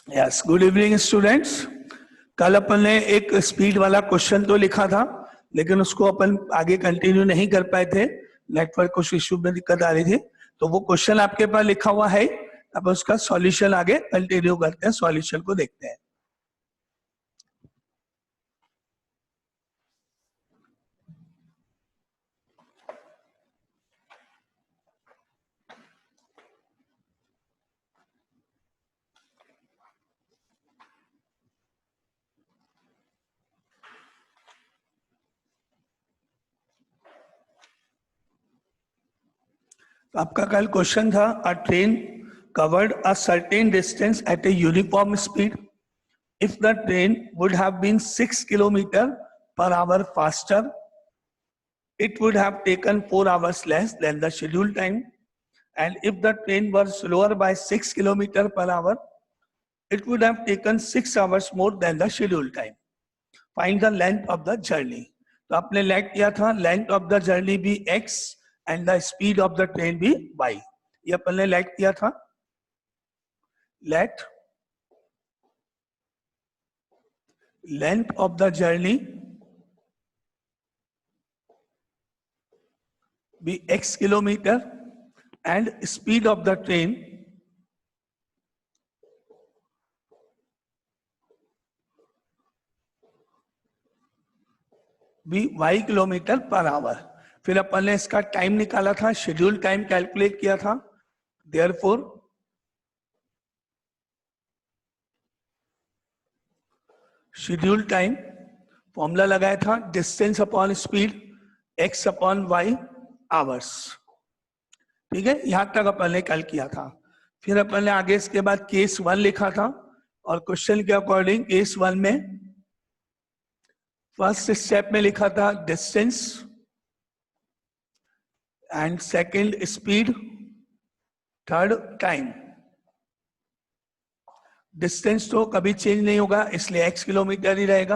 Yes, good evening students. कल अपन ने एक स्पीड वाला क्वेश्चन तो लिखा था, लेकिन उसको अपन आगे कंटिन्यू नहीं कर पाए थे, नेटवर्क कुछ इश्यू में दिक्कत आ रही थी। तो वो क्वेश्चन आपके पास लिखा हुआ है, अब उसका सॉल्यूशन आगे कंटिन्यू करते हैं, सॉल्यूशन को देखते हैं। तो आपका कल क्वेश्चन था, a train covered a certain distance at a uniform speed if the train would have been 6 kilometer per hour faster, it would have taken 4 hours less than the scheduled time. And if the train were slower by 6 kilometer per hour, it would have taken 6 hours more than the scheduled time. Find the length of the journey. तो आपने let किया था, length of the journey भी x and the speed of the train भी y। ये अपन ने let किया था। Let length of the journey be x kilometer and speed of the train be y kilometre per our. फिर अपन ने इसका टाइम निकाला था, शेड्यूल टाइम कैलकुलेट किया था। देयरफॉर शेड्यूल टाइम फॉर्मूला लगाया था, distance upon speed x upon y hours. ठीक है, यहां तक अपन ने कल किया था। फिर अपन ने आगे इसके बाद केस 1 लिखा था, और क्वेश्चन के अकॉर्डिंग केस 1 में फर्स्ट स्टेप में लिखा था distance and second speed, third time. Distance तो कभी चेंज नहीं होगा, इसलिए x किलोमीटर ही रहेगा।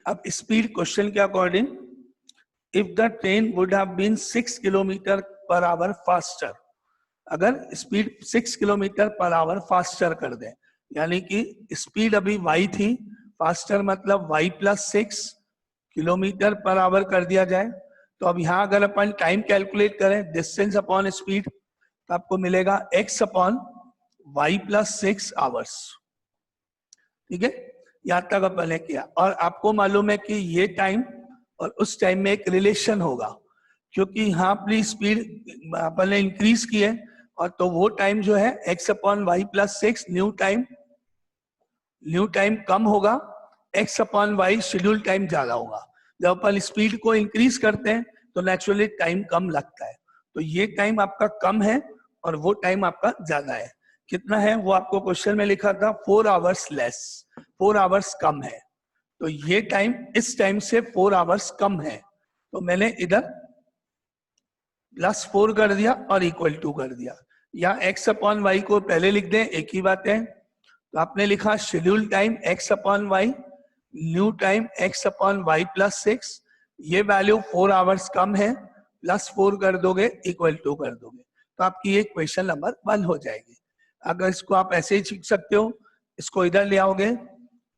अब स्पीड क्वेश्चन के according, if the train would have been 6 kilometre per hour faster, अगर speed 6 kilometre per hour faster कर दे, यानी कि स्पीड अभी y थी, फास्टर मतलब y plus 6 kilometre per our कर दिया जाए। तो अब यहाँ अगर अपन टाइम कैलकुलेट करें, डिस्टेंस अपॉन स्पीड, तो आपको मिलेगा x upon y plus 6 hours. ठीक है, यहां तक अपन ने किया। और आपको मालूम है कि ये टाइम और उस टाइम में एक रिलेशन होगा, क्योंकि यहाँ अपनी स्पीड अपन ने इंक्रीज की है, और तो वो टाइम जो है x upon y plus 6 new time कम होगा, x upon y schedule time ज्यादा होगा। जब अपन स्पीड को इंक्रीज करते हैं तो नेचुरली टाइम कम लगता है। तो ये टाइम आपका कम है और वो टाइम आपका ज्यादा है। कितना है वो आपको क्वेश्चन में लिखा था, 4 आवर्स लेस, 4 आवर्स कम है। तो ये टाइम इस टाइम से 4 आवर्स कम है, तो मैंने इधर +4 कर दिया और इक्वल टू कर दिया। या x अपॉन वाई को पहले लिख दें, एक ही बात है। तो आपने लिखा schedule time x upon y, new time x upon y plus 6, ये वैल्यू 4 आवर्स कम है, +4 कर दोगे, इक्वल टू कर दोगे, तो आपकी ये क्वेश्चन नंबर 1 हो जाएगी। अगर इसको आप ऐसे ही सीख सकते हो, इसको इधर ले आओगे,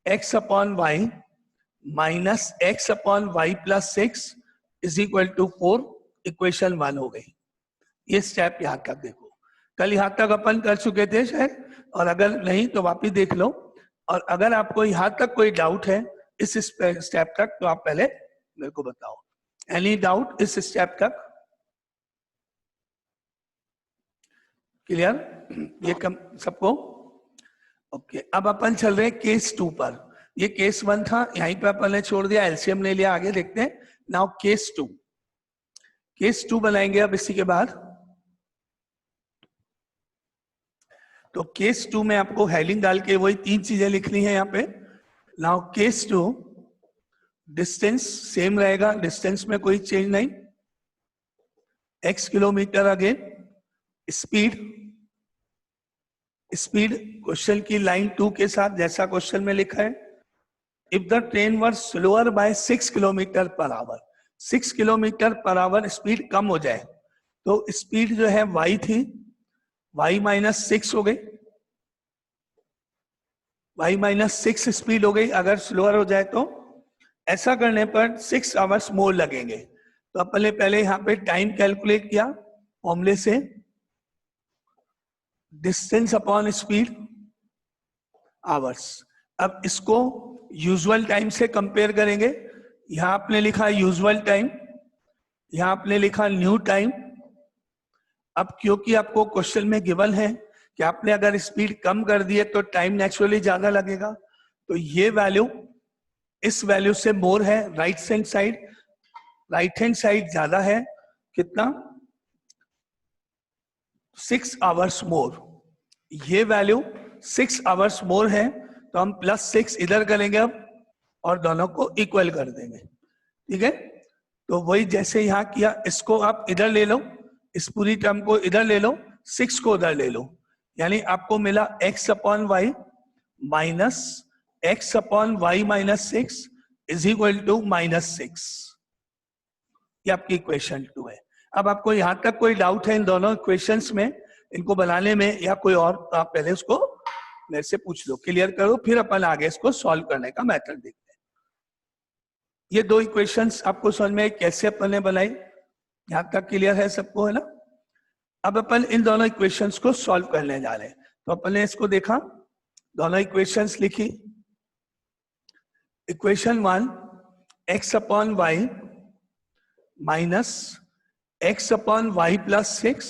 x upon y minus x upon y plus 6 is equal to 4, equation 1 हो गई। ये स्टेप यहां तक देखो, कल यहां तक अपन कर चुके थे शायद, और अगर नहीं तो वापिस देख लो। और अगर आपको यहां तक कोई डाउट है इस स्टेप तक, तो आप पहले मेरे को बताओ। एनी डाउट इस स्टेप तक? क्लियर ये कम सबको? ओके, अब अपन चल रहे हैं केस 2 पर। ये केस 1 था, यहीं पे अपन ने छोड़ दिया, एलसीएम ले लिया, आगे देखते हैं। नाउ केस 2, केस 2 बनाएंगे अब इसी के बाद। तो केस 2 में आपको हेडिंग डाल के वही 3 चीजें लिखनी है यहाँ पे। नाउ केस 2, डिस्टेंस सेम रहेगा, डिस्टेंस में कोई चेंज नहीं, x kilometre again. Speed question की लाइन 2 के साथ जैसा क्वेश्चन में लिखा है, if the train were slower by 6 kilometre per hour, 6 kilometre per hour speed कम हो जाए, तो स्पीड जो है y थी, y माइनस 6 हो गई। y माइनस 6 स्पीड हो गई, अगर स्लोअर हो जाए तो ऐसा करने पर 6 आवर्स मोर लगेंगे। तो अपन ने पहले यहाँ पे टाइम कैलकुलेट किया फॉर्मूले से, डिस्टेंस अपॉन स्पीड आवर्स। अब इसको यूजुअल टाइम से कंपेयर करेंगे। यहां आपने लिखा यूजुअल टाइम, यहां आपने लिखा न्यू टाइम। अब क्योंकि आपको क्वेश्चन में गिवन है कि आपने अगर स्पीड कम कर दी है तो टाइम नेचुरली ज्यादा लगेगा, तो ये वैल्यू इस वैल्यू से मोर है, राइट हैंड साइड ज्यादा है, कितना 6 आवर्स मोर। ये वैल्यू 6 आवर्स मोर है, तो हम +6 इधर करेंगे अब और दोनों को इक्वल कर देंगे। ठीक है, तो वही जैसे यहां किया, इसको आप इधर ले लो, इस पूरी टर्म को इधर ले लो, 6 को उधर ले लो, यानी आपको मिला x upon y minus x upon y minus 6 is equal to -6। ये आपकी इक्वेशन 2 है। अब आपको यहां तक कोई डाउट है इन दोनों इक्वेशंस में, इनको बनाने में, या कोई और आप पहले उसको मेरे से पूछ लो, क्लियर करो, फिर अपन आगे इसको सॉल्व करने का मेथड देखते हैं। ये दो इक्वेशंस आपको समझ में कैसे अपन ने बनाई, यहां तक क्लियर है सबको, है ना। अब अपन इन दोनों इक्वेशंस को सॉल्व करने जा रहे हैं। तो अपन ने इसको देखा, दोनों इक्वेशंस लिखी। Equation 1 x upon y minus x upon y plus 6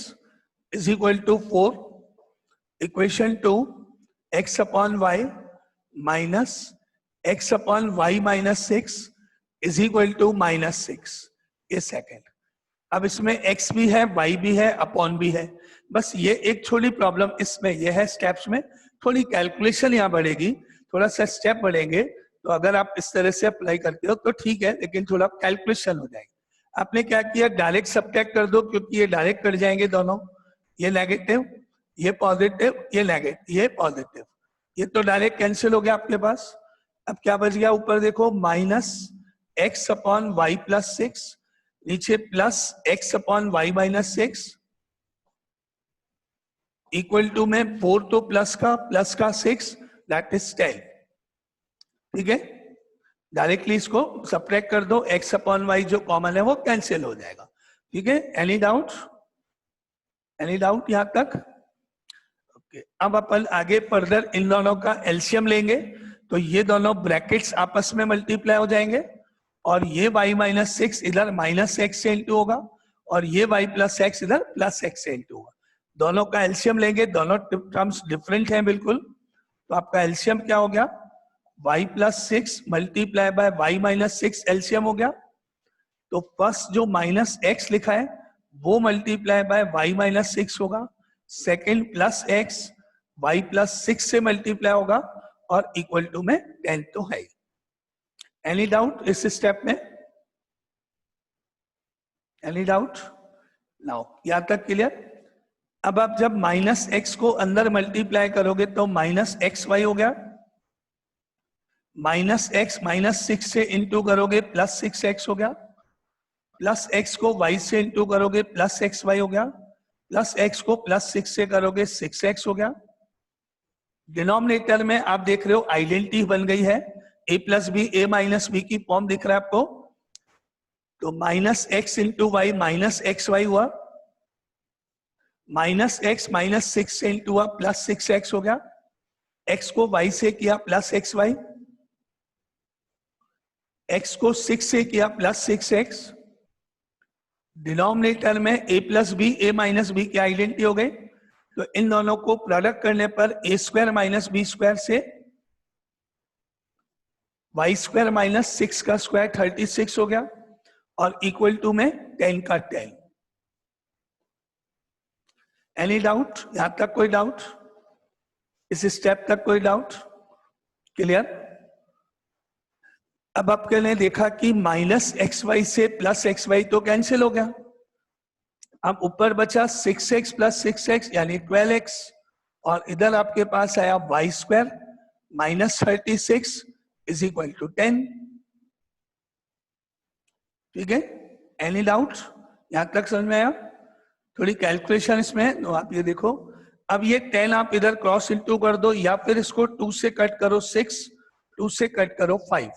is equal to 4। Equation 2 x upon y minus x upon y minus 6 is equal to -6। ये सेकेंड। अब इसमें x भी है, y भी है, अपॉन भी है। बस ये एक छोटी प्रॉब्लम इसमें ये है, स्टेप्स में थोड़ी कैलकुलेशन यहाँ बढ़ेगी, थोड़ा सा स्टेप बढ़ेंगे। तो अगर आप इस तरह से अप्लाई करते हो तो ठीक है, लेकिन थोड़ा कैलकुलेशन हो जाएगी। आपने क्या किया, डायरेक्ट सब्ट्रैक्ट कर दो, क्योंकि ये डायरेक्ट कट जाएंगे दोनों, ये नेगेटिव, ये पॉजिटिव, ये नेगेटिव, ये पॉजिटिव, ये तो डायरेक्ट कैंसिल हो गया आपके पास। अब क्या बच गया, ऊपर देखो -x अपॉन वाई प्लस 6, नीचे +x upon y minus 6 equal to में 4 तो प्लस का 6 दैट इज 10। ठीक है, डायरेक्टली इसको सब्ट्रैक्ट कर दो, x अपॉन वाई जो कॉमन है वो कैंसिल हो जाएगा। ठीक है, एनी डाउट यहां तक? ओके, अब अपन आगे फर्दर इन दोनों का एलसीएम लेंगे, तो ये दोनों ब्रैकेट्स आपस में मल्टीप्लाई हो जाएंगे, और ये y माइनस 6 इधर -x से इंटू होगा, और ये y प्लस x इधर +x से इंटू होगा। दोनों का एलसीएम लेंगे, दोनों टर्म्स डिफरेंट हैं बिल्कुल, तो आपका एलसीएम क्या हो गया, y plus 6 multiply by y minus 6 LCM हो गया। तो फर्स्ट जो -x लिखा है वो मल्टीप्लाई बाय y माइनस 6 होगा, सेकेंड +x y प्लस 6 से मल्टीप्लाई होगा, और इक्वल टू में 10 तो है। एनी डाउट इस स्टेप में? Any doubt? नाउ यहां तक क्लियर? अब आप जब -x को अंदर मल्टीप्लाई करोगे तो -xy हो गया, -x -6 से इंटू करोगे +6x हो गया, +x को y से इंटू करोगे +xy हो गया, +x को +6 से करोगे 6x हो गया। डिनोमिनेटर में आप देख रहे हो आइडेंटिटी बन गई है, a plus B, a minus B की फॉर्म दिख रहा है आपको। तो -x इंटू वाई -xy हुआ, -x -6 से इंटू हुआ +6x हो गया, x को y से किया +xy, x को 6 से किया +6x। डिनोमिनेटर में a plus B, a minus B की आइडेंटिटी हो गई, तो इन दोनों को प्रोडक्ट करने पर a² माइनस b² से y² माइनस 6 का स्क्वायर 36 हो गया, और इक्वल टू में 10 का 10। एनी डाउट यहां तक? कोई डाउट इस स्टेप तक? कोई डाउट? क्लियर? अब आपने देखा कि -xy से +xy तो कैंसिल हो गया, अब ऊपर बचा 6x प्लस 6x यानी 12x, और इधर आपके पास आया y² minus 36 is equal to 10। ठीक है, एनी डाउट यहां तक समझ में आया? थोड़ी कैलकुलेशन इसमें, तो आप ये देखो अब ये 10 आप इधर क्रॉस इनटू कर दो, या फिर इसको 2 से कट करो 6, 2 से कट करो 5।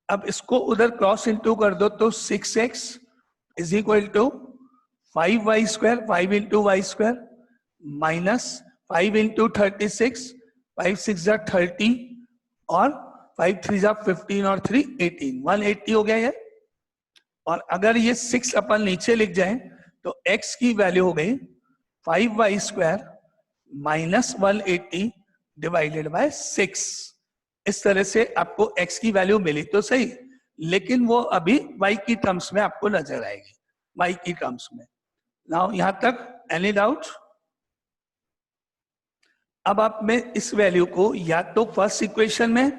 अब इसको उधर क्रॉस इनटू कर दो तो 6x is equal to 5y square, 5 into y square minus 5 into 36, 5 6 जा 30 और 5 3 जा 15 और 3 18, 180 हो गया ये। और अगर ये 6 अपन नीचे लिख जाए तो x की वैल्यू हो गई 5y square minus 180 divided by 6। इस तरह से आपको x की वैल्यू मिली तो सही, लेकिन वो अभी y की टर्म्स में आपको नजर आएगी, y की टर्म्स में। नाउ यहां तक एनी डाउट? अब आप में इस वैल्यू को या तो फर्स्ट इक्वेशन में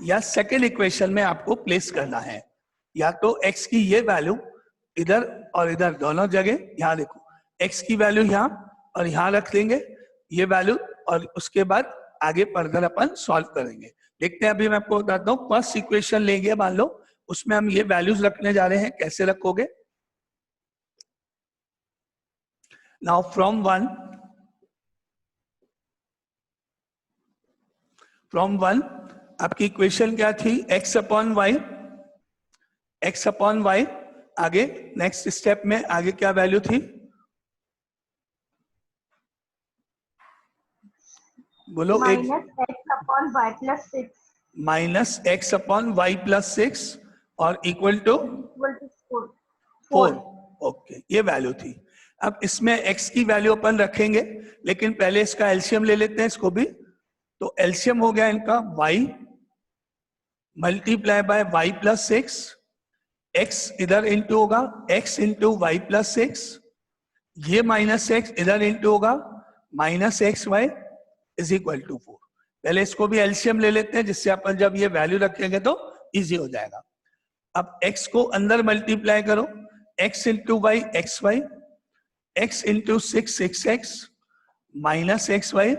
या सेकेंड इक्वेशन में आपको प्लेस करना है। या तो x की ये वैल्यू इधर और इधर दोनों जगह, यहां देखो x की वैल्यू यहां और यहां रख देंगे ये वैल्यू, और उसके बाद आगे फर्दर अपन सॉल्व करेंगे। देखते हैं, अभी मैं आपको बताता हूँ। फर्स्ट इक्वेशन लेंगे, मान लो उसमें हम ये वैल्यूज रखने जा रहे हैं। कैसे रखोगे? नाउ फ्रॉम 1 आपकी इक्वेशन क्या थी? x upon y, x upon y. आगे नेक्स्ट स्टेप में आगे क्या वैल्यू थी? बोलो। Minus x upon y plus 6, minus x upon y plus 6 और इक्वल टू 4। ओके, ये वैल्यू थी। अब इसमें x की वैल्यू अपन रखेंगे, लेकिन पहले इसका एलसीएम ले लेते हैं इसको भी। तो एलसीएम हो गया इनका y multiply by y plus 6, x इधर इंटू होगा x इंटू वाई प्लस 6, ये माइनस एक्स इधर इंटू होगा minus x y is equal to 4। पहले इसको भी एलसीएम ले लेते हैं, जिससे अपन जब ये वैल्यू रखेंगे तो इजी हो जाएगा। अब x को अंदर मल्टीप्लाई करो, x into y x y, x into 6 6x minus x y.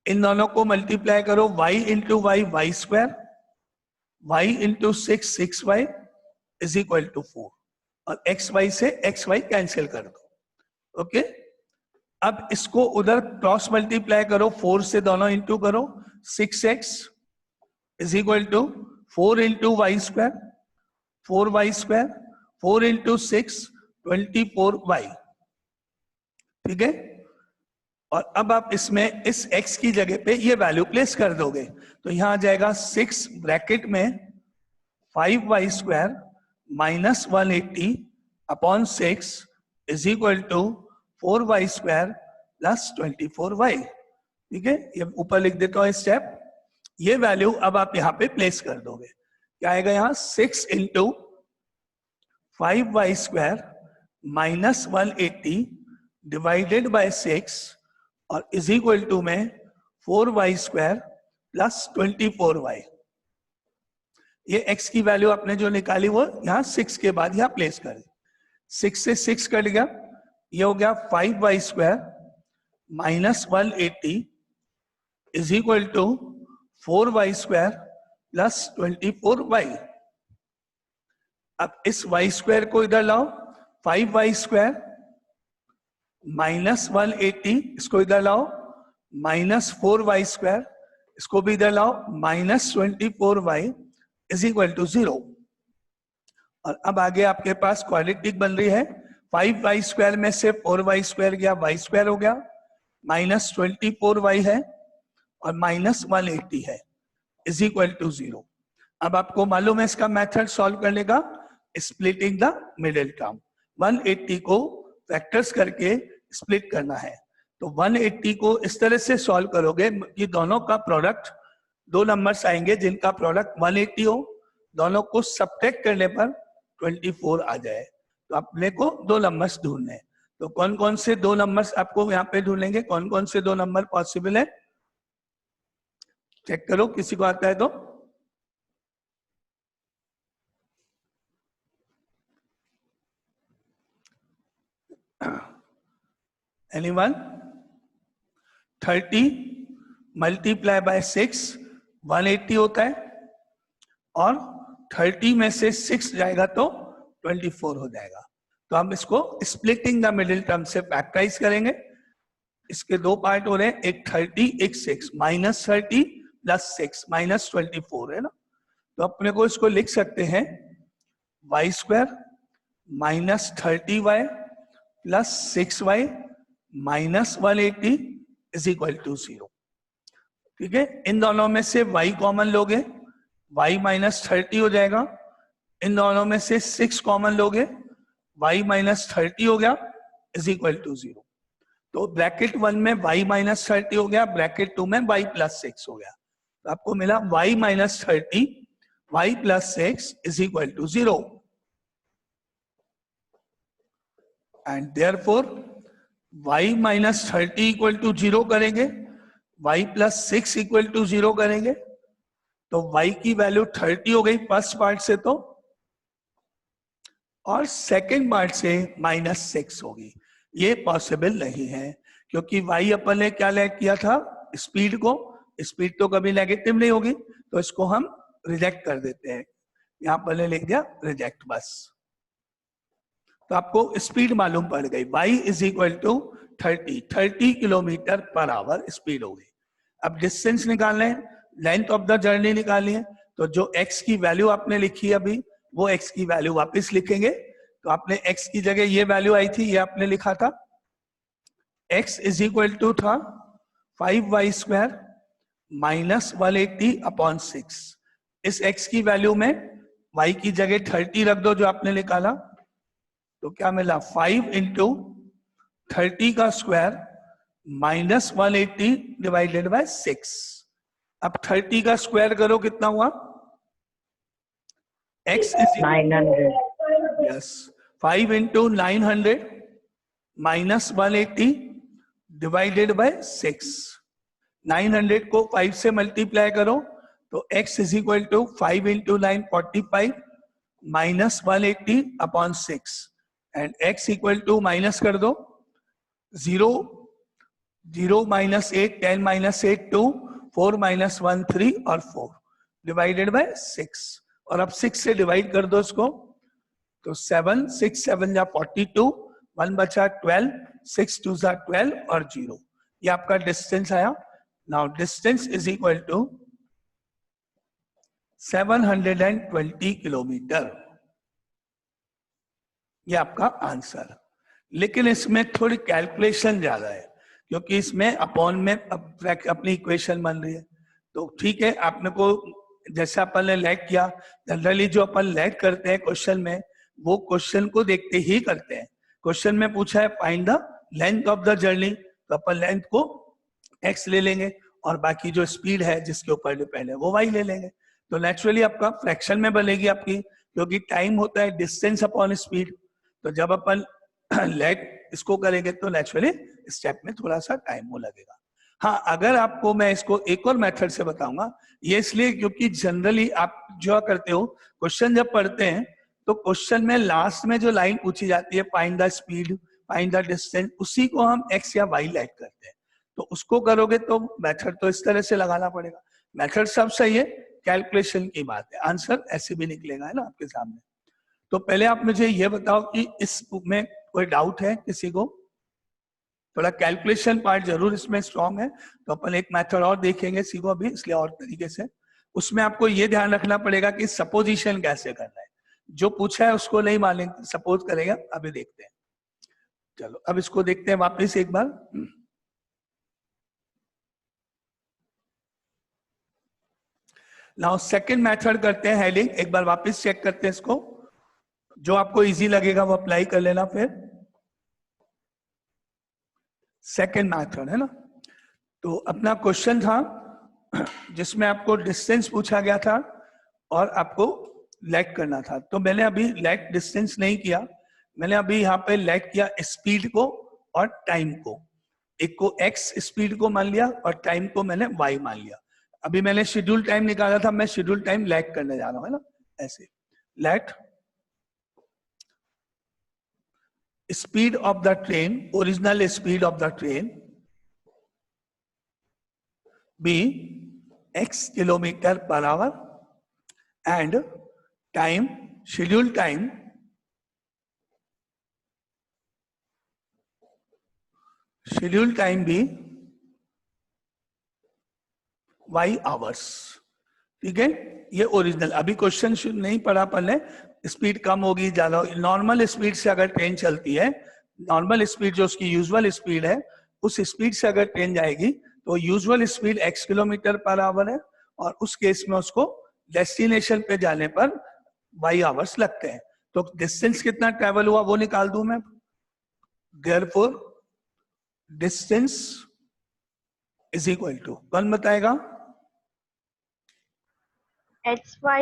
इन दोनों को मल्टीप्लाई करो, y into y y square, y into 6 6y is equal to 4। और एक्स वाई से एक्स वाई कैंसिल कर दो। ओके, अब इसको उधर क्रॉस मल्टीप्लाई करो, 4 से दोनों इंटू करो, 6x is equal to 4 into y square, 4y square, 4 into 6 24y। ठीक है, और अब आप इसमें इस x की जगह पे ये वैल्यू प्लेस कर दोगे तो यहां आ जाएगा 6 ब्रैकेट में 5y square minus 180 upon 6 is equal to 4y square plus 24y। ठीक है, ये ऊपर लिख देता हूं स्टेप। ये वैल्यू अब आप यहां पे प्लेस कर दोगे, क्या आएगा यहां? 6 into 5y square minus 180 divided by 6 और इज इक्वल टू में 4y स्क्वायर प्लस 24y। ये x की वैल्यू आपने जो निकाली वो यहां 6 के बाद यहां प्लेस कर दी। 6 से 6 कट गया, ये हो गया 5y square minus 180 is equal to 4y square plus 24y। अब इस y स्क्वायर को इधर लाओ, 5y स्क्वायर माइनस 180 इसको इधर लाओ, माइनस 4y स्क्वायर इसको भी इधर लाओ, minus 24y is equal to 0। और अब आगे आपके पास क्वाड्रेटिक बन रही है। 5y स्क्वायर में से 4y स्क्वायर गया, y स्क्वायर हो गया, माइनस 24y है और माइनस 180 है इज इक्वल टू 0। अब आपको मालूम है इसका मेथड सॉल्व करने का, स्प्लिटिंग द मिडिल टर्म। 180 को फैक्टर्स करके स्प्लिट करना है। तो 180 को इस तरह से सॉल्व करोगे कि दोनों का प्रोडक्ट, दो नंबर्स आएंगे जिनका प्रोडक्ट 180 हो, दोनों को सब्ट्रैक्ट करने पर 24 आ जाए। तो अपने को दो नंबर्स ढूंढने हैं। तो कौन कौन से दो नंबर्स आपको यहाँ पे ढूंढेंगे? कौन कौन से दो नंबर पॉसिबल है? चेक करो, किसी को आता है तो। एनीवन? 30 मल्टीप्लाई बाय 6 180 होता है, और 30 में से 6 जाएगा तो 24 हो जाएगा। तो हम इसको स्प्लिटिंग द मिडिल टर्म से फैक्टराइज करेंगे। इसके दो पार्ट हो रहे हैं, एक 30 एक 6, -30 + 6 -24 है ना। तो अपने को इसको लिख सकते हैं y² -30y + 6y -180 = 0। ठीक है, इन दोनों में से y कॉमन लोगे, y -30 हो जाएगा। इन दोनों में से 6 कॉमन लोगे, y -30 हो गया = 0। तो ब्रैकेट 1 में y -30 हो गया, ब्रैकेट 2 में y + 6 हो गया। तो आपको मिला y -30 y + 6 = 0 and therefore y -30 = 0 करेंगे, y + 6 = 0 करेंगे, तो y की वैल्यू 30 हो गई फर्स्ट पार्ट से, तो और सेकंड पार्ट से -6 होगी। ये पॉसिबल नहीं है क्योंकि y अपन ने क्या लैग किया था, स्पीड को। स्पीड तो कभी नेगेटिव नहीं होगी, तो इसको हम रिजेक्ट कर देते हैं। यहां पर ने लिख दिया रिजेक्ट बस। तो आपको स्पीड मालूम पड़ गई, y = 30 km/h स्पीड हो गई। अब डिस्टेंस निकालना है, लेंथ ऑफ द जर्नी निकालनी है, तो जो x की वैल्यू आपने लिखी अभी, वो x की वैल्यू वापस लिखेंगे। तो आपने x की जगह ये वैल्यू आई थी, ये आपने लिखा था, x = था 5y² -180/6। इस x की वैल्यू में y की जगह 30 रख दो जो आपने निकाला, तो क्या मिला 5 × 30 का स्क्वायर -180/6। अब 30 का स्क्वायर करो, कितना हुआ, x = 900. यस 5 × 900 -180/6। 900 को 5 से मल्टीप्लाई करो, तो x = 5 × 9 45 -180/6 एंड x = माइनस कर दो 0 0 -8 10 -8 2 4 -1 3 और 4 /6। और अब 6 से डिवाइड कर दो इसको, तो 7 6 7 जा 42, 1 बचा 12, 6 2 जा 12 और 0। ये आपका डिस्टेंस आया। Now distance = 720 kilometre. ये आपका आंसर। लेकिन इसमें थोड़ी कैलकुलेशन ज्यादा है क्योंकि इसमें अपॉन में अपनी इक्वेशन बन रही है। तो ठीक है, आपने को जैसे अपन ने लैग किया, जनरली जो अपन लैग करते हैं क्वेश्चन में, वो क्वेश्चन को देखते ही करते हैं। क्वेश्चन में पूछा है find the length of the journey, तो अपन लेंथ को x ले लेंगे और बाकी जो स्पीड है जिसके ऊपर डिपेंड है वो y ले लेंगे। तो नेचुरली आपका फ्रैक्शन में बनेगी आपकी, क्योंकि टाइम होता है डिस्टेंस अपॉन स्पीड। तो जब अपन लेग इसको करेंगे तो नेचुरली स्टेप में थोड़ा सा टाइम वो लगेगा। हाँ, अगर आपको मैं इसको एक और मेथड से बताऊंगा, ये इसलिए क्योंकि जनरली आप जो करते हो क्वेश्चन जब पढ़ते हैं तो क्वेश्चन में लास्ट में जो लाइन पूछी जाती है find the speed find the distance, उसी को हम x या y लैग करते हैं। तो उसको करोगे तो मेथड तो इस तरह से लगाना पड़ेगा। मेथड सब सही है, कैलकुलेशन की बात है, आंसर ऐसे भी निकलेगा, है ना आपके सामने। तो पहले आप मुझे ये बताओ कि इस में कोई डाउट है किसी को? थोड़ा कैलकुलेशन पार्ट जरूर इसमें स्ट्रांग है, तो अपन एक मेथड और देखेंगे सीखो अभी, इसलिए और तरीके से। उसमें आपको ये ध्यान रखना पड़ेगा कि सपोजिशन कैसे करना है, जो पूछा है उसको नहीं मानेंगे, सपोज करेगा। अभी देखते हैं, चलो अब इसको देखते हैं वापस एक बार। नाउ सेकंड मेथड करते हैं हेडिंग, एक बार वापस चेक करते हैं इसको, जो आपको इजी लगेगा वो अप्लाई कर लेना। फिर सेकंड मेथड है ना, तो अपना क्वेश्चन था जिसमें आपको डिस्टेंस पूछा गया था और आपको लैग करना था। तो मैंने अभी लैग डिस्टेंस नहीं किया, मैंने अभी यहाँ पे लैग किया स्पीड को और टाइम को। एक को x स्पीड को मान लिया और टाइम को मैंने y मान लिया। अभी मैंने शेड्यूल टाइम निकाला था, मैं शेड्यूल टाइम लैग करने जा रहा हूँ, है ना, ऐसे late speed of the train, original speed of the train be x km/h and time, scheduled schedule time भी y आवर्स। ठीक है, ये ओरिजिनल। अभी क्वेश्चन नहीं पढ़ा पहले, स्पीड कम होगी ज्यादा होगी। नॉर्मल स्पीड से अगर ट्रेन चलती है, नॉर्मल स्पीड जो उसकी यूजुअल स्पीड है, उस स्पीड से अगर ट्रेन जाएगी तो usual speed x kilometre per our है, और उस केस में उसको डेस्टिनेशन पे जाने पर y आवर्स लगते हैं। तो डिस्टेंस कितना ट्रेवल हुआ वो निकाल दूं मैं। Therefore distance is equal to, कौन बताएगा? HY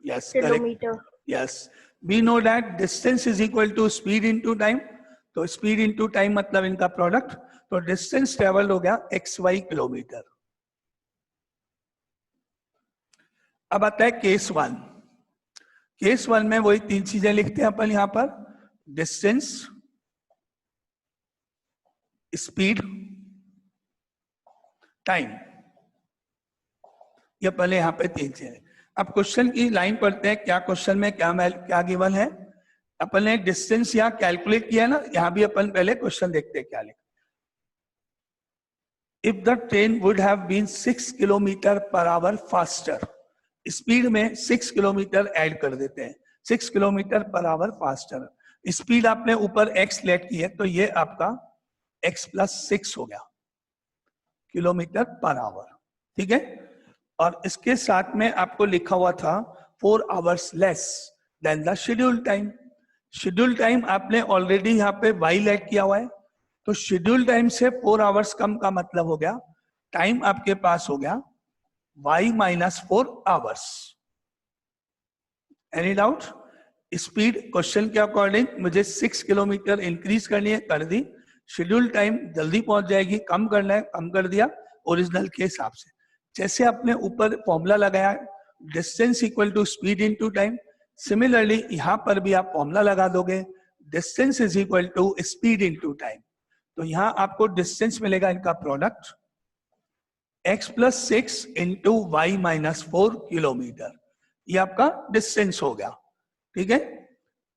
Yes, kilometer. correct. Yes, we know that distance is equal to speed into time. तो speed into time मतलब इनका प्रोडक्ट। तो डिस्टेंस ट्रेवल हो गया xy किलोमीटर। अब आता है केस वन। केस वन में वही तीन चीजें लिखते हैं अपन यहां पर, डिस्टेंस, स्पीड, टाइम। ये पहले यहां पे तीन चीजें। अब क्वेश्चन की लाइन पढ़ते हैं, क्या क्वेश्चन में क्या गिवन है। अपन ने डिस्टेंस यहाँ कैलकुलेट किया ना, यहां भी अपन पहले क्वेश्चन देखते हैं क्या लिखा। If the train would have been 6 kilometre per hour faster, speed में 6 किलोमीटर ऐड कर देते हैं, 6 kilometre per hour faster. Speed आपने ऊपर x लेट की है, तो ये आपका x प्लस 6 हो गया किलोमीटर पर आवर। ठीक है, और इसके साथ में आपको लिखा हुआ था 4 hours less than the schedule time. Schedule time आपने ऑलरेडी यहाँ पे y लेट किया हुआ है, तो शेड्यूल टाइम से 4 आवर्स कम का मतलब हो गया टाइम आपके पास हो गया y minus 4 hours. Any doubt? Speed question के अकॉर्डिंग मुझे 6 किलोमीटर इंक्रीज करनी है, कर दी। शेड्यूल टाइम जल्दी पहुंच जाएगी, कम करना है, कम कर दिया ओरिजिनल के हिसाब से। जैसे आपने ऊपर फॉर्मूला लगाया distance equal to speed into time, similarly यहां पर भी आप फॉर्मूला लगा दोगे distance is equal to speed into time. तो यहां आपको डिस्टेंस मिलेगा इनका product x plus 6 into y minus 4 kilometre, ये आपका डिस्टेंस हो गया। ठीक है,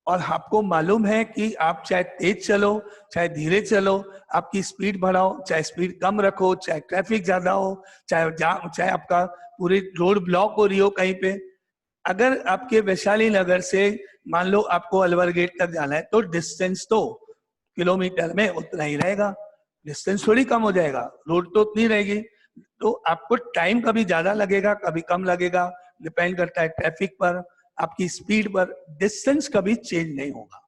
और आपको मालूम है कि आप चाहे तेज चलो चाहे धीरे चलो, आपकी स्पीड बढ़ाओ चाहे स्पीड कम रखो, चाहे ट्रैफिक ज्यादा हो, चाहे आपका पूरी रोड ब्लॉक हो रही हो कहीं पे, अगर आपके वैशाली नगर से मान लो आपको अलवर गेट तक जाना है, तो डिस्टेंस तो किलोमीटर में उतना ही रहेगा, डिस्टेंस थोड़ी कम हो जाएगा, रोड तो उतनी रहेगी। तो आपको टाइम कभी ज्यादा लगेगा कभी कम लगेगा, डिपेंड करता है ट्रैफिक पर, आपकी स्पीड पर। डिस्टेंस कभी चेंज नहीं होगा,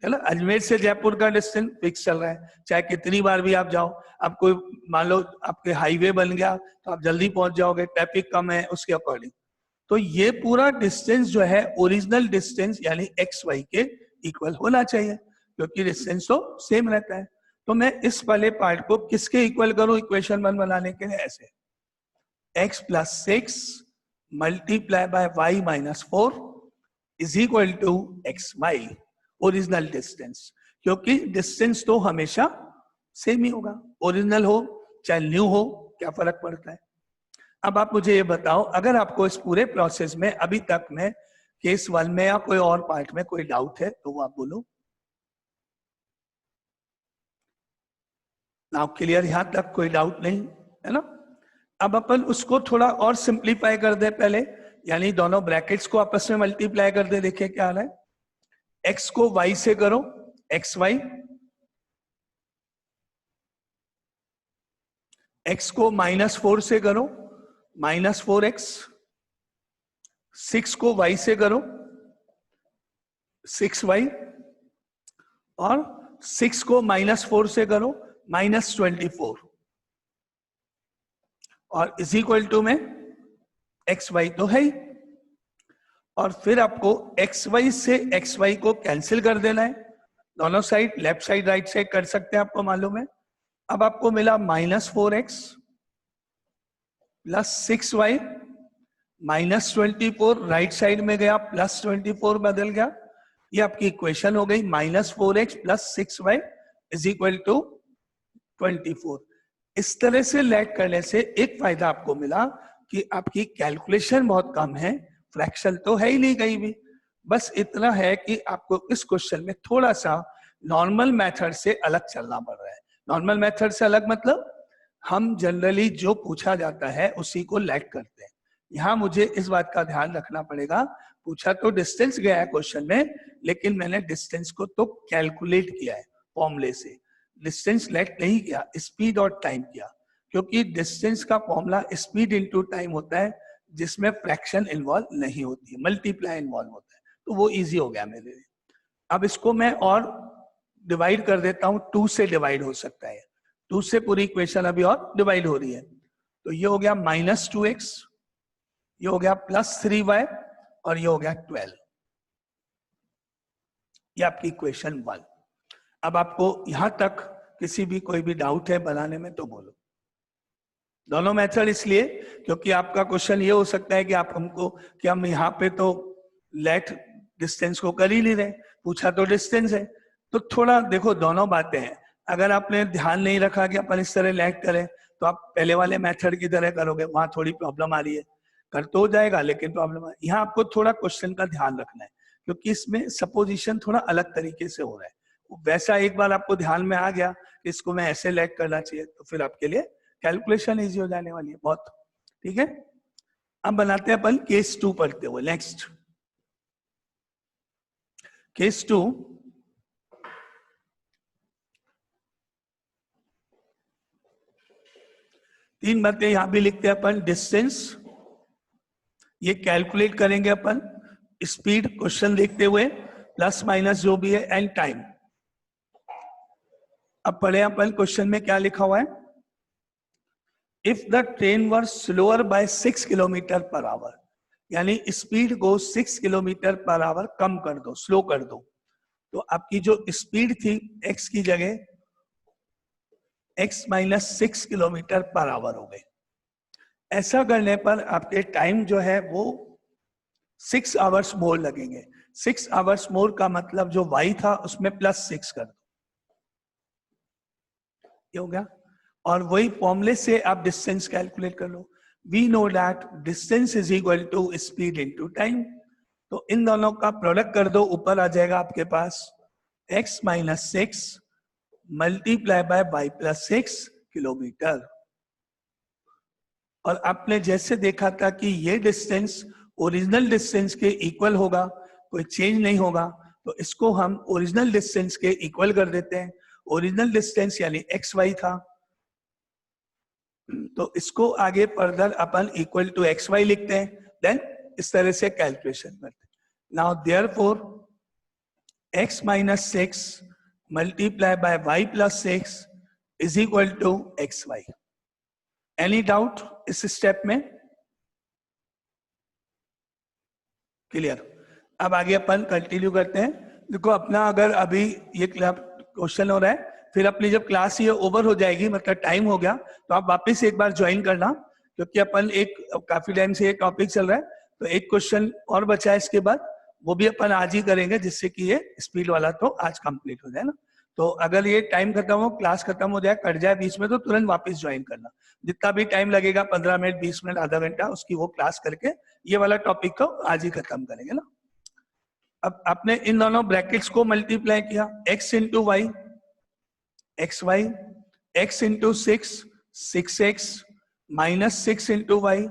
है ना। अजमेर से जयपुर का डिस्टेंस फिक्स चल रहा है, चाहे कितनी बार भी आप जाओ। आपको मान लो आपके हाईवे बन गया तो आप जल्दी पहुंच जाओगे, ट्रैफिक कम है उसके अकॉर्डिंग। तो ये पूरा डिस्टेंस जो है ओरिजिनल डिस्टेंस यानी एक्स वाई के इक्वल होना चाहिए, क्योंकि डिस्टेंस तो सेम रहता है। तो मैं इस वाले पार्ट को किसके इक्वल करूं इक्वेशन 1 बनाने के लिए, ऐसे x plus 6 multiply by y minus 4 is equal to x y, original distance. क्योंकि डिस्टेंस तो हमेशा सेम ही होगा, ओरिजिनल हो चाहे न्यू हो, क्या फर्क पड़ता है। अब आप मुझे ये बताओ, अगर आपको इस पूरे प्रोसेस में अभी तक में केस 1 में या कोई और पार्ट में कोई डाउट है तो वो आप बोलो। नाउ क्लियर, यहां तक कोई डाउट नहीं है ना। अब अपन उसको थोड़ा और सिंप्लीफाई कर दे पहले, यानी दोनों ब्रैकेट्स को आपस में मल्टीप्लाई कर दे। देखिए क्या आ रहा है, x को y से करो एक्स वाई, x को -4 से करो -4x, 6 को y से करो 6y, और 6 को -4 से करो -24, और इज इक्वल टू में एक्स वाई तो है ही। और फिर आपको एक्स वाई से एक्स वाई को कैंसिल कर देना है, दोनों side left side right side कर सकते हैं, आपको मालूम है। अब आपको मिला -4x plus 6y -24, right side में गया +24 बदल गया, ये आपकी इक्वेशन हो गई -4x plus 6y is equal to 24। इस तरह से लेट करने से एक फायदा आपको मिला कि आपकी कैलकुलेशन बहुत कम है, फ्रैक्शन तो है ही नहीं कहीं भी। बस इतना है कि आपको इस क्वेश्चन में थोड़ा सा नॉर्मल मेथड से अलग चलना पड़ रहा है। नॉर्मल मेथड से अलग मतलब हम जनरली जो पूछा जाता है उसी को लैग करते हैं। यहाँ मुझे इस बात का ध्यान रखना पड़ेगा, पूछा तो डिस्टेंस गया है क्वेश्चन में, लेकिन मैंने डिस्टेंस को तो कैलकुलेट किया है फॉर्मूले से, डिस्टेंस लेट नहीं किया, स्पीड और टाइम किया, क्योंकि डिस्टेंस का फॉर्मूला स्पीड इनटू टाइम होता है, जिसमें फ्रैक्शन इन्वॉल्व नहीं होती है, मल्टीप्लाई इन्वॉल्व होता है, तो वो इजी हो गया मेरे लिए। अब इसको मैं और डिवाइड कर देता हूं, 2 से डिवाइड हो सकता है, 2 से पूरी इक्वेशन अभी और डिवाइड हो रही है, तो ये हो गया -2x, ये हो गया +3y और ये हो गया 12, ये आपकी इक्वेशन 1। अब आपको यहां तक किसी भी कोई भी डाउट है बनाने में तो बोलो। दोनों मेथड इसलिए क्योंकि आपका क्वेश्चन ये हो सकता है कि आप हमको कि हम यहाँ पे तो लेट डिस्टेंस को कर ही नहीं रहे, पूछा तो डिस्टेंस है, तो थोड़ा देखो दोनों बातें हैं। अगर आपने ध्यान नहीं रखा कि अपन इस तरह लेट करें तो आप पहले वाले मेथड की तरह करोगे, वहां थोड़ी प्रॉब्लम आ रही है, कर तो हो जाएगा लेकिन प्रॉब्लम, यहाँ आपको थोड़ा क्वेश्चन का ध्यान रखना है क्योंकि इसमें सपोजिशन थोड़ा अलग तरीके से हो रहा है। वैसा एक बार आपको ध्यान में आ गया कि इसको मैं ऐसे लेट करना चाहिए तो फिर आपके लिए कैलकुलेशन इजी हो जाने वाली है बहुत। ठीक है, अब बनाते हैं अपन केस 2 पढ़ते हुए। नेक्स्ट केस 2, तीन बातें यहां भी लिखते हैं अपन। डिस्टेंस ये कैलकुलेट करेंगे अपन, स्पीड क्वेश्चन देखते हुए, प्लस माइनस जो भी है, एंड टाइम। अब पढ़े अपन क्वेश्चन में क्या लिखा हुआ है। If the train were slower by 6 kilometre per hour, यानी स्पीड को 6 किलोमीटर पर आवर कम कर दो, स्लो कर दो, तो आपकी जो स्पीड थी x की जगह x -6 किलोमीटर पर आवर हो गई। ऐसा करने पर आपके टाइम जो है वो 6 आवर्स मोर लगेंगे। 6 आवर्स मोर का मतलब जो y था उसमें +6 कर दो, ये हो गया। और वही फॉर्मूले से आप डिस्टेंस कैलकुलेट कर लो। We know that distance is equal to speed into time, तो इन दोनों का प्रोडक्ट कर दो, ऊपर आ जाएगा आपके पास x -6 multiply by y +6 kilometre. और आपने जैसे देखा था कि ये डिस्टेंस ओरिजिनल डिस्टेंस के इक्वल होगा, कोई चेंज नहीं होगा, तो इसको हम ओरिजिनल डिस्टेंस के इक्वल कर देते हैं। ओरिजिनल डिस्टेंस यानी xy था, तो इसको आगे फर्दर अपन इक्वल टू xy लिखते हैं, देन इस तरह से कैलकुलेशन करते हैं। Now therefore x -6 multiply by y +6 is equal to xy। Any doubt इस स्टेप में? क्लियर। अब आगे अपन कंटिन्यू करते हैं। देखो अपना अगर अभी ये क्वेश्चन हो रहा है, फिर अपनी जब क्लास ये ओवर हो जाएगी, मतलब टाइम हो गया, तो आप वापस एक बार ज्वाइन करना, क्योंकि अपन एक काफी टाइम से ये टॉपिक चल रहा है, तो एक क्वेश्चन और बचा है इसके बाद, वो भी अपन आज ही करेंगे, जिससे कि ये स्पीड वाला तो आज कंप्लीट हो जाए ना। तो अगर ये टाइम खत्म हो, क्लास खत्म हो जाए, कट जाए बीच में, तो तुरंत वापस ज्वाइन करना। जितना भी टाइम लगेगा, 15 मिनट, 20 मिनट, आधा घंटा, उसकी वो क्लास करके ये वाला टॉपिक को आज ही खत्म करेंगे ना। अब आपने इन दोनों ब्रैकेट्स को मल्टीप्लाई किया, x into y xy, x into 6 6x, -6 into y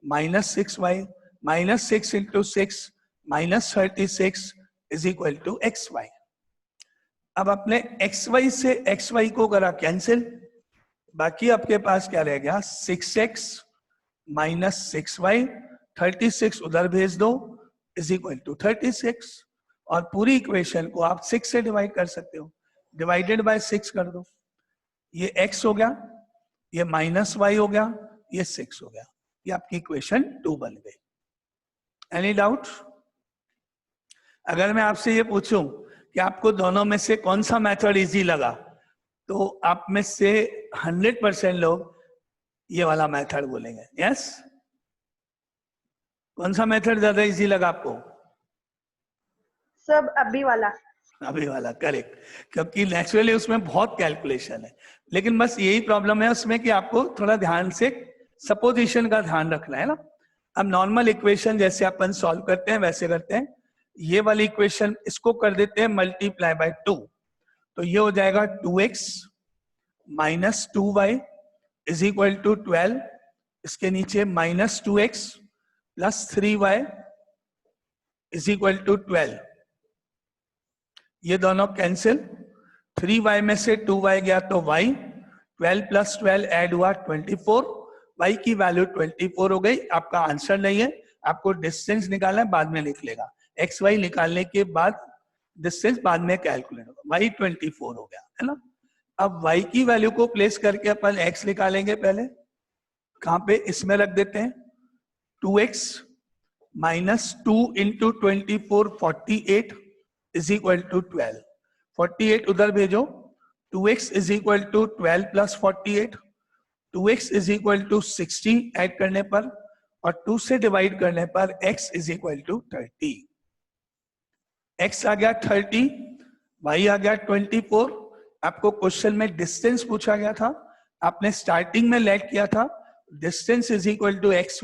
-6y, -6 into 6 -36 is equal to xy। अब आपने xy से xy को करा कैंसिल, बाकी आपके पास क्या रह गया, 6x -6y, 36 उधर भेज दो, इज इक्वल टू 36। और पूरी इक्वेशन को आप 6 से डिवाइड कर सकते हो, डिवाइडेड बाय 6 कर दो, ये x हो गया, ये -y हो गया, ये 6 हो गया, ये आपकी इक्वेशन 2 बन गई। Any doubt? अगर मैं आपसे ये पूछूं कि आपको दोनों में से कौन सा मेथड इजी लगा, तो आप में से 100% लोग ये वाला मेथड बोलेंगे। यस? कौन सा मेथड ज्यादा इजी लगा आपको? सब अभी वाला। अभी वाला, करेक्ट, क्योंकि नेचुरली उसमें बहुत कैलकुलेशन है, लेकिन बस यही प्रॉब्लम है उसमें कि आपको थोड़ा ध्यान से सपोजिशन का ध्यान रखना है ना। अब नॉर्मल इक्वेशन जैसे अपन सॉल्व करते हैं वैसे करते हैं। ये वाली इक्वेशन इसको कर देते हैं मल्टीप्लाई बाय 2, तो ये हो जाएगा 2x minus 2y is equal to 12, इसके नीचे minus 2x plus 3y is equal to 12, ये दोनों कैंसिल, 3y में से 2y गया तो y, 12 प्लस 12 ऐड हुआ 24, y की वैल्यू 24 हो गई। आपका आंसर नहीं है, आपको डिस्टेंस निकालना है, बाद में लिख लेगा, एक्स वाई निकालने के बाद डिस्टेंस बाद में कैलकुलेट होगा, y 24 हो गया है ना। अब y की वैल्यू को प्लेस करके अपन x निकालेंगे, पहले कहां पे, इसमें रख देते हैं, 2x minus 2 into 24 48 is equal to 12, 48 उधर भेजो, 2x is equal to 12 plus 48, 2x is equal to 60 add करने पर, और 2 से डिवाइड करने पर x is equal to 30, x आ गया 30, y आ गया 24। आपको क्वेश्चन में डिस्टेंस पूछा गया था, आपने स्टार्टिंग में लेट किया था, distance is equal to x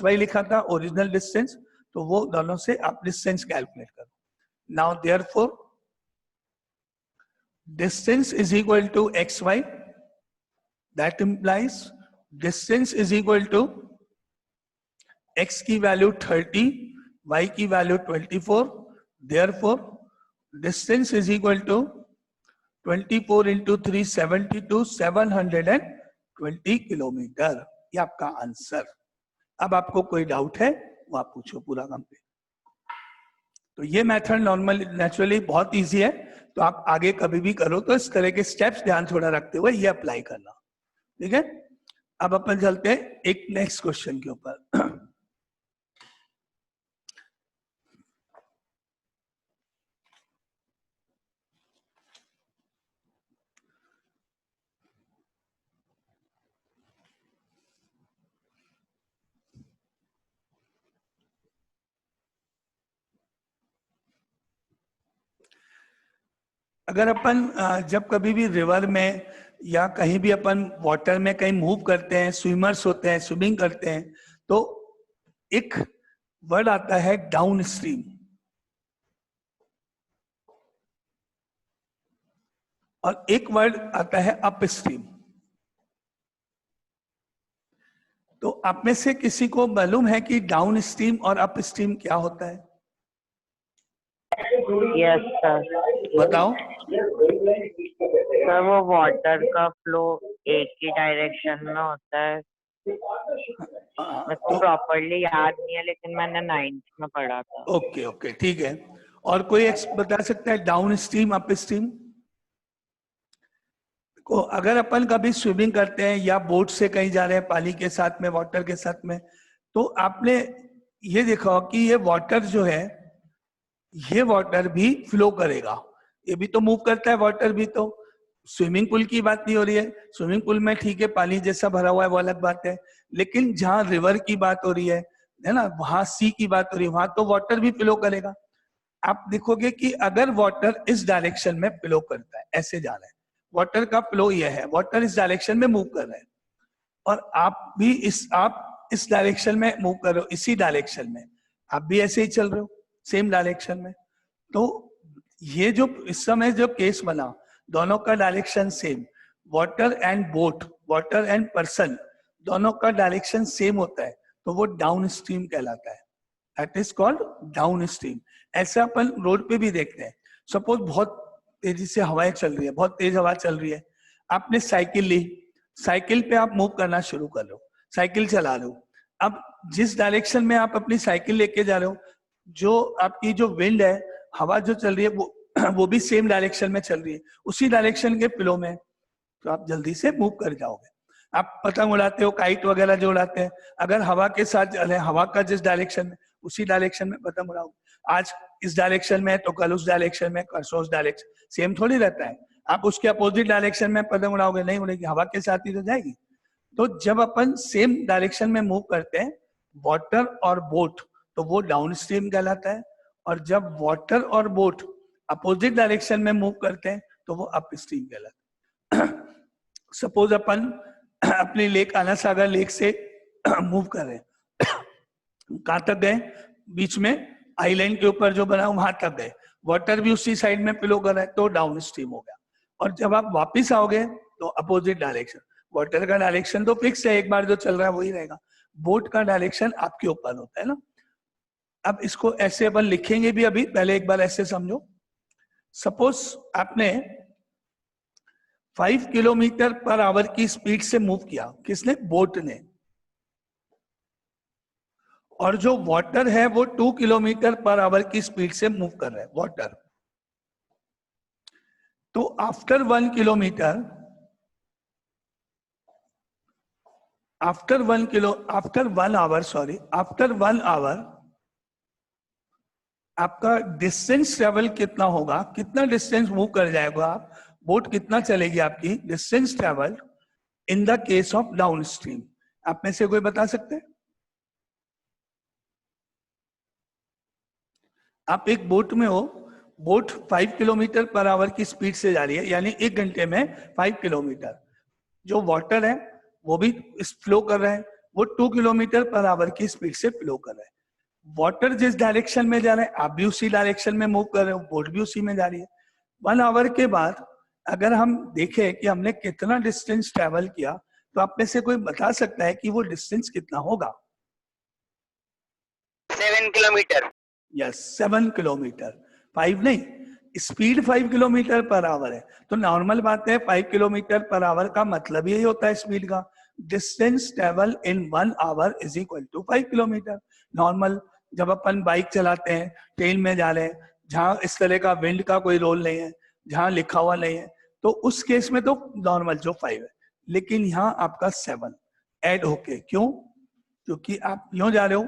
y लिखा था ओरिजिनल डिस्टेंस, तो वो दोनों से आप डिस्टेंस कैलकुलेट करो। Now therefore distance is equal to x y, that implies distance is equal to x की वैल्यू 30, y की value 24, therefore distance is equal to 24 into 3 72, 720 kilometre, ये आपका आंसर। अब आपको कोई डाउट है वो आप पूछो पूरा कंप्लीट। तो ये मेथड नॉर्मली नेचुरली बहुत इजी है, तो आप आगे कभी भी करो तो इस तरह के स्टेप्स ध्यान थोड़ा रखते हुए ये अप्लाई करना, ठीक है। अब अपन चलते हैं एक नेक्स्ट क्वेश्चन के ऊपर। अगर अपन जब कभी भी रिवर में या कहीं भी अपन वाटर में कहीं मूव करते हैं, स्विमर्स होते हैं, स्विमिंग करते हैं, तो एक वर्ड आता है डाउन स्ट्रीम, और एक वर्ड आता है अप स्ट्रीम। तो आप में से किसी को मालूम है कि डाउन स्ट्रीम और अप स्ट्रीम क्या होता है? Yes sir. बताओ। सर वो वाटर का फ्लो एक ही डायरेक्शन में होता है, मेरे को प्रॉपरली याद नहीं है, लेकिन मैंने 9th में पढ़ा था। ओके ओके ठीक है। और कोई बता सकता है डाउन स्ट्रीम अप स्ट्रीम को? अगर अपन कभी स्विमिंग करते हैं या बोट से कहीं जा रहे हैं पानी के साथ में, वाटर के साथ में, तो आपने ये देखा हो कि ये वाटर जो है, ये वाटर भी फ्लो करेगा, ये भी तो मूव करता है वाटर भी। तो स्विमिंग पूल की बात नहीं हो रही है, स्विमिंग पूल में ठीक है पानी जैसा भरा हुआ है वो अलग बात है, लेकिन जहाँ रिवर की बात हो रही है ना, वहां सी की बात हो रही है, वहां तो वाटर भी फ्लो करेगा। आप देखोगे कि अगर वाटर इस डायरेक्शन में फ्लो करता है, ऐसे जा रहा है, वाटर का फ्लो यह है, वाटर इस डायरेक्शन में मूव कर रहे हैं, और आप भी आप इस डायरेक्शन में मूव कर रहे हो, इसी डायरेक्शन में आप भी ऐसे ही चल रहे हो, सेम डायरेक्शन में। तो ये जो इस समय जो केस बना, दोनों का direction same, water and boat, water and person, दोनों का डायरेक्शन सेम होता है, तो वो डाउन स्ट्रीम कहलाता है, that is called down stream. ऐसा अपन रोड पे भी देखते हैं, सपोज बहुत तेजी से हवाएं चल रही है, बहुत तेज हवा चल रही है, आपने साइकिल ली, साइकिल पे आप मूव करना शुरू कर लो, साइकिल चला रहे हो, अब जिस डायरेक्शन में आप अपनी साइकिल लेके जा रहे हो, जो आपकी जो विंड है, हवा जो चल रही है, वो भी सेम डायरेक्शन में चल रही है, उसी डायरेक्शन के फ्लो में, तो आप जल्दी से मूव कर जाओगे। आप पतंग उड़ाते हो, काइट वगैरह जो उड़ाते हैं, अगर हवा के साथ चले, हवा का जिस डायरेक्शन में, उसी डायरेक्शन में पतंग उड़ाओगे। आज इस डायरेक्शन में तो कल उस डायरेक्शन में, परसों उस डायरेक्शन, सेम थोड़ी रहता है। आप उसके अपोजिट डायरेक्शन में पतंग उड़ाओगे, नहीं उड़ेगी, हवा के साथ ही तो जाएगी। तो जब अपन सेम डायरेक्शन में मूव करते हैं, वाटर और बोट, तो वो डाउन स्ट्रीम कहलाता है, और जब वाटर और बोट अपोजिट डायरेक्शन में मूव करते हैं तो वो अप स्ट्रीम कहलाता है। सपोज अपन अपनी लेक आना सागर लेक से मूव कर रहे हैं, कहां तक गए, बीच में आइलैंड के ऊपर जो बना वहां तक गए, वाटर भी उसी साइड में फ्लो कर रहा है, तो डाउन स्ट्रीम हो गया। और जब आप वापिस आओगे तो अपोजिट डायरेक्शन। वाटर का डायरेक्शन तो फिक्स है, एक बार जो चल रहा है वही रहेगा। बोट का डायरेक्शन आपके ऊपर होता है ना। अब इसको ऐसे अपन लिखेंगे भी अभी, पहले एक बार ऐसे समझो। सपोज आपने 5 किलोमीटर पर आवर की स्पीड से मूव किया, किसने? बोट ने। और जो वाटर है वो 2 किलोमीटर पर आवर की स्पीड से मूव कर रहा है, वाटर। तो आफ्टर 1 किलोमीटर, आफ्टर 1 आवर आपका डिस्टेंस ट्रेवल कितना होगा, कितना डिस्टेंस मूव कर जाएगा आप, बोट कितना चलेगी आपकी distance travel in the case of down stream? आप में से कोई बता सकते हैं? आप एक बोट में हो, बोट 5 किलोमीटर पर आवर की स्पीड से जा रही है, यानी 1 घंटे में 5 किलोमीटर। जो वाटर है वो भी फ्लो कर रहा है, वो 2 किलोमीटर पर आवर की स्पीड से फ्लो कर रहा है। वाटर जिस डायरेक्शन में जा रहा है आप भी उसी डायरेक्शन में मूव कर रहे हो, बोट भी उसी में जा रही है। 1 आवर के बाद अगर हम देखें कि हमने कितना डिस्टेंस ट्रेवल किया, तो आप में से कोई बता सकता है कि वो डिस्टेंस कितना होगा? 7 किलोमीटर। Yes, 7 kilometre. 5 नहीं, स्पीड 5 किलोमीटर पर आवर है, तो नॉर्मल बात है 5 किलोमीटर पर आवर का मतलब यही होता है स्पीड का। Distance travel in 1 hour is equal to 5 kilometre. Normal जब अपन बाइक चलाते हैं, ट्रेन में जा रहे हैं, जहां इस तरह का विंड का कोई रोल नहीं है, जहां लिखा हुआ नहीं है, तो उस केस में तो नॉर्मल जो 5 है। लेकिन यहाँ आपका 7 ऐड होके, क्यों? क्योंकि आप यूं जा रहे हो,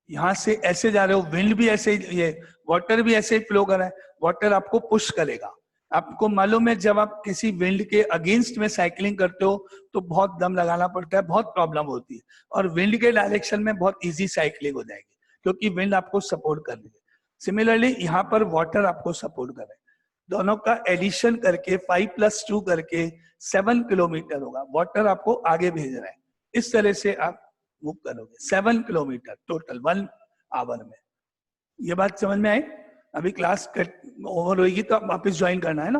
यहां से ऐसे जा रहे हो, विंड भी ऐसे, ये वाटर भी ऐसे ही फ्लो कर रहा है, वाटर आपको पुश करेगा। आपको मालूम है जब आप किसी विंड के अगेंस्ट में साइकिलिंग करते हो तो बहुत दम लगाना पड़ता है, बहुत प्रॉब्लम होती है। और विंड के डायरेक्शन में बहुत इजी साइकिलिंग हो जाएगी, क्योंकि विंड आपको सपोर्ट कर रही है। सिमिलरली यहाँ पर वाटर आपको सपोर्ट कर रहा है। दोनों का एडिशन करके 5 + 2 करके 7 किलोमीटर होगा। वाटर आपको आगे भेज रहा है, इस तरह से आप मूव करोगे 7 किलोमीटर टोटल 1 आवर में। ये बात समझ में आई? अभी क्लास ओवर होगी तो आप वापस ज्वाइन करना है ना।